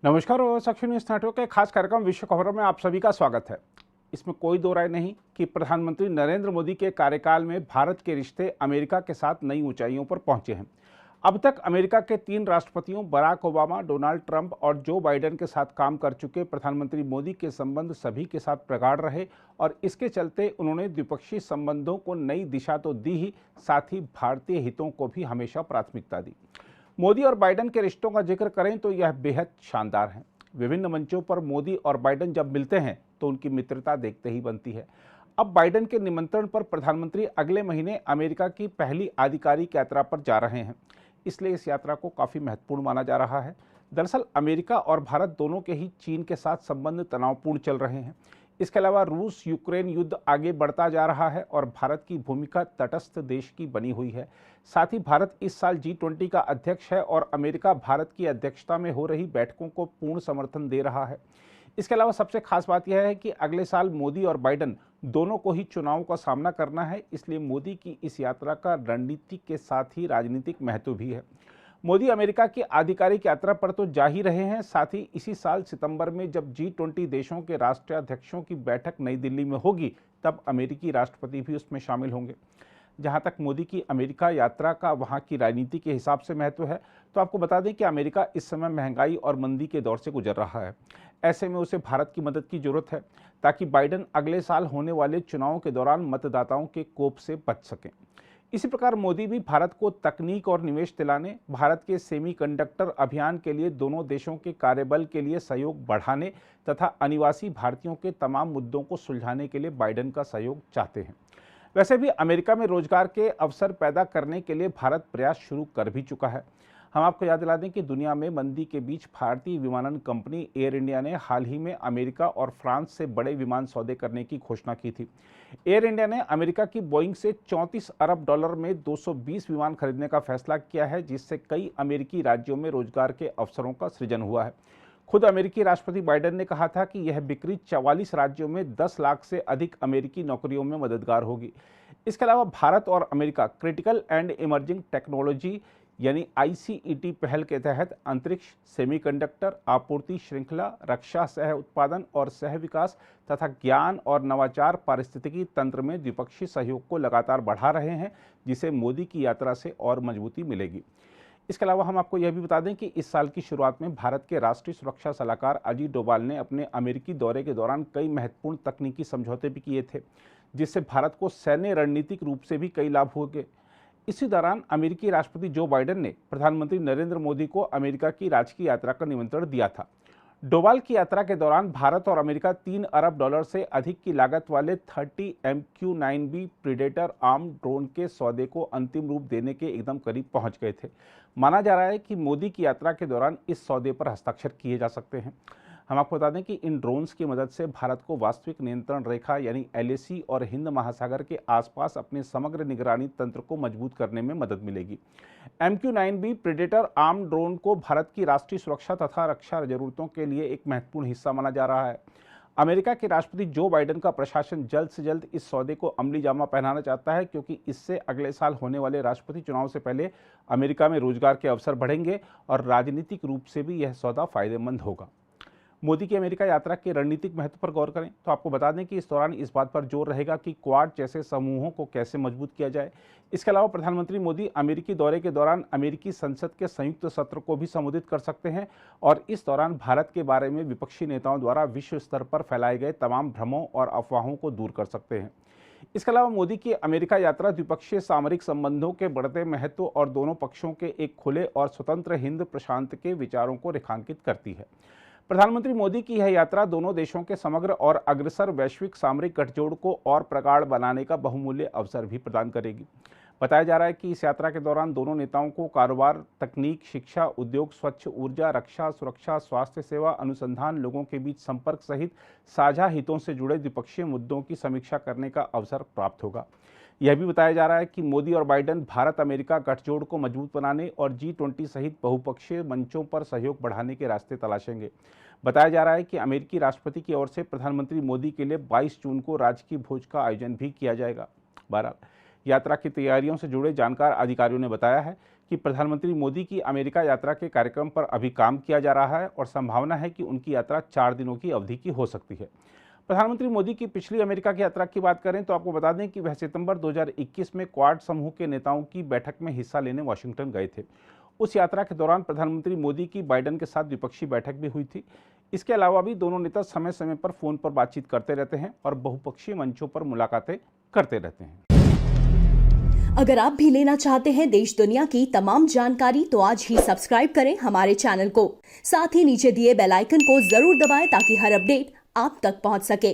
नमस्कार और साक्षी news network के खास कार्यक्रम विश्व खबरों में आप सभी का स्वागत है। इसमें कोई दो राय नहीं कि प्रधानमंत्री नरेंद्र मोदी के कार्यकाल में भारत के रिश्ते अमेरिका के साथ नई ऊंचाइयों पर पहुंचे हैं। अब तक अमेरिका के 3 राष्ट्रपतियों बराक ओबामा, डोनाल्ड ट्रंप और जो बाइडेन के साथ काम कर चुके प्रधानमंत्री मोदी के संबंध सभी के साथ प्रगाढ़ रहे और इसके चलते उन्होंने द्विपक्षीय संबंधों को नई दिशा तो दी ही, साथ ही भारतीय हितों को भी हमेशा प्राथमिकता दी। मोदी और बाइडेन के रिश्तों का जिक्र करें तो यह बेहद शानदार है। विभिन्न मंचों पर मोदी और बाइडेन जब मिलते हैं तो उनकी मित्रता देखते ही बनती है। अब बाइडेन के निमंत्रण पर प्रधानमंत्री अगले महीने अमेरिका की पहली आधिकारिक यात्रा पर जा रहे हैं, इसलिए इस यात्रा को काफ़ी महत्वपूर्ण माना जा रहा है। दरअसल अमेरिका और भारत दोनों के ही चीन के साथ संबंध तनावपूर्ण चल रहे हैं। इसके अलावा रूस यूक्रेन युद्ध आगे बढ़ता जा रहा है और भारत की भूमिका तटस्थ देश की बनी हुई है। साथ ही भारत इस साल G20 का अध्यक्ष है और अमेरिका भारत की अध्यक्षता में हो रही बैठकों को पूर्ण समर्थन दे रहा है। इसके अलावा सबसे खास बात यह है कि अगले साल मोदी और बाइडेन दोनों को ही चुनाव का सामना करना है, इसलिए मोदी की इस यात्रा का रणनीति के साथ ही राजनीतिक महत्व भी है। मोदी अमेरिका की आधिकारिक यात्रा पर तो जा ही रहे हैं, साथ ही इसी साल सितंबर में जब G20 देशों के राष्ट्राध्यक्षों की बैठक नई दिल्ली में होगी, तब अमेरिकी राष्ट्रपति भी उसमें शामिल होंगे। जहां तक मोदी की अमेरिका यात्रा का वहां की राजनीति के हिसाब से महत्व है, तो आपको बता दें कि अमेरिका इस समय महंगाई और मंदी के दौर से गुजर रहा है। ऐसे में उसे भारत की मदद की जरूरत है ताकि बाइडेन अगले साल होने वाले चुनावों के दौरान मतदाताओं के कोप से बच सकें। इसी प्रकार मोदी भी भारत को तकनीक और निवेश दिलाने, भारत के सेमीकंडक्टर अभियान के लिए दोनों देशों के कार्यबल के लिए सहयोग बढ़ाने तथा अनिवासी भारतीयों के तमाम मुद्दों को सुलझाने के लिए बाइडेन का सहयोग चाहते हैं। वैसे भी अमेरिका में रोजगार के अवसर पैदा करने के लिए भारत प्रयास शुरू कर भी चुका है। हम आपको याद दिला दें कि दुनिया में मंदी के बीच भारतीय विमानन कंपनी एयर इंडिया ने हाल ही में अमेरिका और फ्रांस से बड़े विमान सौदे करने की घोषणा की थी। एयर इंडिया ने अमेरिका की बोइंग से $34 अरब में 220 विमान खरीदने का फैसला किया है, जिससे कई अमेरिकी राज्यों में रोजगार के अवसरों का सृजन हुआ है। खुद अमेरिकी राष्ट्रपति बाइडेन ने कहा था कि यह बिक्री 44 राज्यों में 10 लाख से अधिक अमेरिकी नौकरियों में मददगार होगी। इसके अलावा भारत और America critical and emerging technology यानी ICET पहल के तहत अंतरिक्ष, सेमीकंडक्टर, आपूर्ति श्रृंखला, रक्षा सह उत्पादन और सह विकास तथा ज्ञान और नवाचार पारिस्थितिकी तंत्र में द्विपक्षीय सहयोग को लगातार बढ़ा रहे हैं, जिसे मोदी की यात्रा से और मजबूती मिलेगी। इसके अलावा हम आपको यह भी बता दें कि इस साल की शुरुआत में भारत के राष्ट्रीय सुरक्षा सलाहकार अजीत डोभाल ने अपने अमेरिकी दौरे के दौरान कई महत्वपूर्ण तकनीकी समझौते भी किए थे, जिससे भारत को सैन्य रणनीतिक रूप से भी कई लाभ हुए। इसी दौरान अमेरिकी राष्ट्रपति जो बाइडेन ने प्रधानमंत्री नरेंद्र मोदी को अमेरिका की राजकीय यात्रा का निमंत्रण दिया था। डोभाल की यात्रा के दौरान भारत और अमेरिका $3 अरब से अधिक की लागत वाले 30 MQ-9B प्रीडेटर आर्म्ड ड्रोन के सौदे को अंतिम रूप देने के एकदम करीब पहुंच गए थे। माना जा रहा है कि मोदी की यात्रा के दौरान इस सौदे पर हस्ताक्षर किए जा सकते हैं। हम आपको बता दें कि इन ड्रोन्स की मदद से भारत को वास्तविक नियंत्रण रेखा यानी LAC और हिंद महासागर के आसपास अपने समग्र निगरानी तंत्र को मजबूत करने में मदद मिलेगी। MQ-9B प्रेडेटर आर्म ड्रोन को भारत की राष्ट्रीय सुरक्षा तथा रक्षा जरूरतों के लिए एक महत्वपूर्ण हिस्सा माना जा रहा है। अमेरिका के राष्ट्रपति जो बाइडेन का प्रशासन जल्द से जल्द इस सौदे को अमली जामा पहनाना चाहता है, क्योंकि इससे अगले साल होने वाले राष्ट्रपति चुनाव से पहले अमेरिका में रोजगार के अवसर बढ़ेंगे और राजनीतिक रूप से भी यह सौदा फायदेमंद होगा। मोदी की अमेरिका यात्रा के रणनीतिक महत्व पर गौर करें तो आपको बता दें कि इस दौरान इस बात पर जोर रहेगा कि क्वाड जैसे समूहों को कैसे मजबूत किया जाए। इसके अलावा प्रधानमंत्री मोदी अमेरिकी दौरे के दौरान अमेरिकी संसद के संयुक्त सत्र को भी संबोधित कर सकते हैं और इस दौरान भारत के बारे में विपक्षी नेताओं द्वारा विश्व स्तर पर फैलाए गए तमाम भ्रमों और अफवाहों को दूर कर सकते हैं। इसके अलावा मोदी की अमेरिका यात्रा द्विपक्षीय सामरिक संबंधों के बढ़ते महत्व और दोनों पक्षों के एक खुले और स्वतंत्र हिंद प्रशांत के विचारों को रेखांकित करती है। प्रधानमंत्री मोदी की यह यात्रा दोनों देशों के समग्र और अग्रसर वैश्विक सामरिक गठजोड़ को और प्रगाढ़ बनाने का बहुमूल्य अवसर भी प्रदान करेगी। बताया जा रहा है कि इस यात्रा के दौरान दोनों नेताओं को कारोबार, तकनीक, शिक्षा, उद्योग, स्वच्छ ऊर्जा, रक्षा, सुरक्षा, स्वास्थ्य सेवा, अनुसंधान, लोगों के बीच संपर्क सहित साझा हितों से जुड़े द्विपक्षीय मुद्दों की समीक्षा करने का अवसर प्राप्त होगा। यह भी बताया जा रहा है कि मोदी और बाइडेन भारत अमेरिका गठजोड़ को मजबूत बनाने और G20 सहित बहुपक्षीय मंचों पर सहयोग बढ़ाने के रास्ते तलाशेंगे। बताया जा रहा है कि अमेरिकी राष्ट्रपति की ओर से प्रधानमंत्री मोदी के लिए 22 जून को राजकीय भोज का आयोजन भी किया जाएगा। बहरहाल यात्रा की तैयारियों से जुड़े जानकार अधिकारियों ने बताया है कि प्रधानमंत्री मोदी की अमेरिका यात्रा के कार्यक्रम पर अभी काम किया जा रहा है और संभावना है कि उनकी यात्रा 4 दिनों की अवधि की हो सकती है। प्रधानमंत्री मोदी की पिछली अमेरिका की यात्रा की बात करें तो आपको बता दें कि वह सितंबर 2021 में क्वाड समूह के नेताओं की बैठक में हिस्सा लेने वाशिंगटन गए थे। उस यात्रा के दौरान प्रधानमंत्री मोदी की बाइडेन के साथ द्विपक्षीय बैठक भी हुई थी। इसके अलावा भी दोनों नेता समय समय पर फोन पर बातचीत करते रहते हैं और बहुपक्षीय मंचों पर मुलाकातें करते रहते हैं। अगर आप भी लेना चाहते हैं देश दुनिया की तमाम जानकारी तो आज ही सब्सक्राइब करें हमारे चैनल को। साथ ही नीचे दिए बेल आइकन को जरूर दबाएं ताकि हर अपडेट आप तक पहुंच सके।